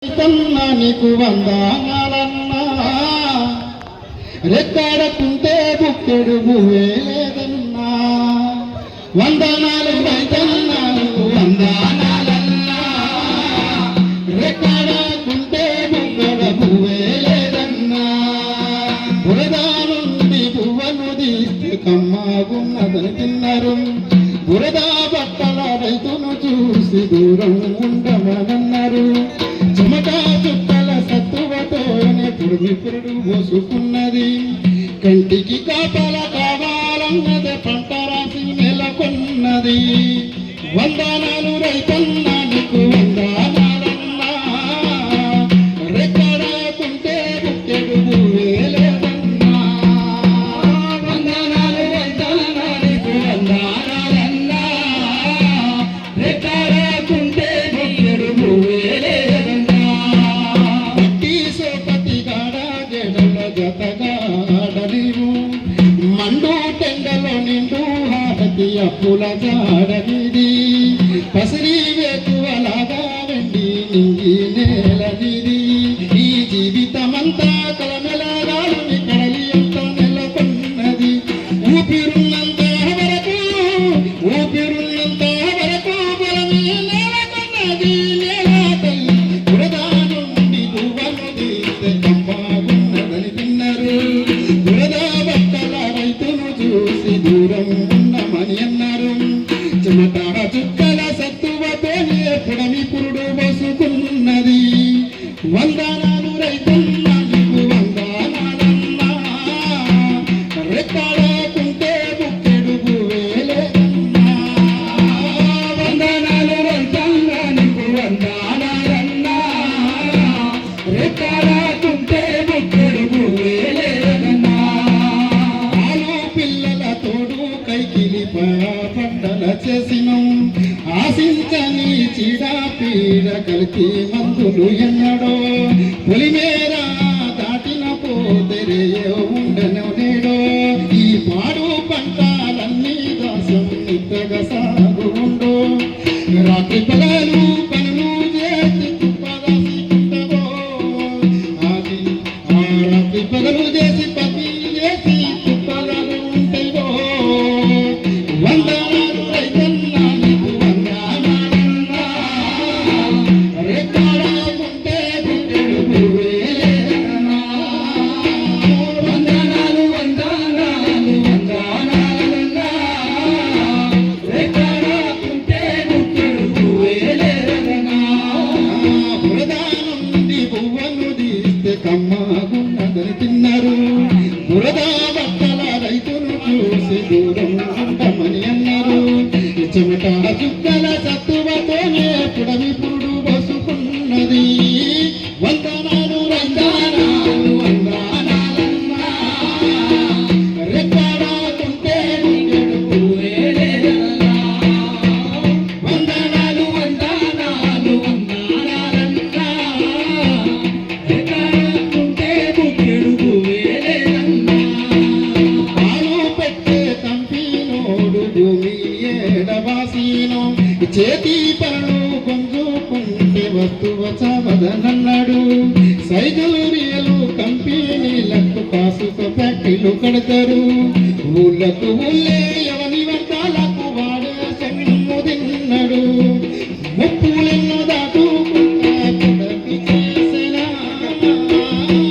నీకు వందనాలన్నా రెక్కాడకుంటే బుక్కెడు భూవే లేదన్నా వందనాలు రైతన్నా నీకు వందనాలన్నా రెక్కాడకుంటే బుక్కెడు భూవే లేదన్నా బురద నుండి పువ్వను తీస్తే కమ్మాగున్నదని తిన్నారు బురద బట్టల రైతును చూసి దూరం ఉండమనన్నారు చెమట చుక్కల సత్తువతోనే పురుడు పోసుకున్నది కంటికి కాపల కావాలన్నది పంట రాసి నెలకొన్నది వందనాలు రైతన్నా నీకు వందనాలన్నా రెక్కడకుంటే బుక్కెడు భూవే లేదన్నా వందనాలు రైతన్నా నీకు వందనాలన్నా రెక్కడకుంటే బుక్కెడు భూవే మండు టెండలో నిండు హారతి అప్పుల జాడనిది పసిరి వేకువలాగా వెండి నింగి నేలనిది ఈ జీవితమంతా కలమెలగాడుని కడలి అంతా నెలకొన్నది ఊపిరున్నంత వరకు బలమే నెలకొన్నది నేలపై బురద నుండి పువ్వను తీస్తే కమ్మాగున్నదని తిన్నారు బురద దూరం ఉన్నమని అన్నారు చెమట చుక్కల సత్తువతోనే పుడమి పురుడు పోసుకున్నది వందనాలు రైతన్నా నీకు వందనాలన్నా రెక్కడకుంటే బుక్కెడు భూవే లేదన్నా వందనాలు రైతన్నా నీకు వందనాలన్నా రెక్కడకుంటే బుక్కెడు భూవే పంటల చేసినం ఆశించని చీడా పీడ కలిపి మందులు ఎన్నడో పొలిమేర దాటిన పోతెరే ఉండను నేడో ఈ పాడు పంటలన్నీ దాసం నిత్తగా సాగు ఉండో రాత్రి పగలు పనులు చేసి తుప్పదాసికుంటవో రాత్రి పగలు చేసి పతి చేసి తుప్పదాలు ఉంటాయో వందనాలు రైతన్నా నీకు వందనాలన్నా రెక్కడకుంటే బుక్కెడు భూవే లేదన్నా వందనాలు వందనాలన్నా రెక్కడకుంటే బుక్కెడు భూవే లేదన్నా బురద నుండి పువ్వను తీస్తే కమ్మాగున్నదని తిన్నారు బురద బట్టల రైతును చూసి దూరం ఉండమని అన్నారు చెమట చుక్కల సత్తువతోనే పుడమి పురుడు పోసుకున్నది వందనాలు రైతన్నాలు వందనాలన్నా రెక్కడకుంటే బుక్కెడు భూవే లేదన్నా వందనాలు వందనాలన్నా రెక్కడకుంటే బుక్కెడు భూవే లేదన్నా పాలు పెట్టే కంపినోడు భూమి ఏడవాసీను చేతి పనులు కొంచుకుంటే వస్తువ చావదనన్నాడు సైజురియలు కంపెనీలకు కాసుక ఫ్యాక్టరీలు కడతారు ఊళ్ళకు ఊళ్ళే ఎవని వర్గాలకు వాడే సొమ్ము తిన్నాడు ముప్పులెన్నో దాటుకుంటా పుడకి చేసిన వందనాలు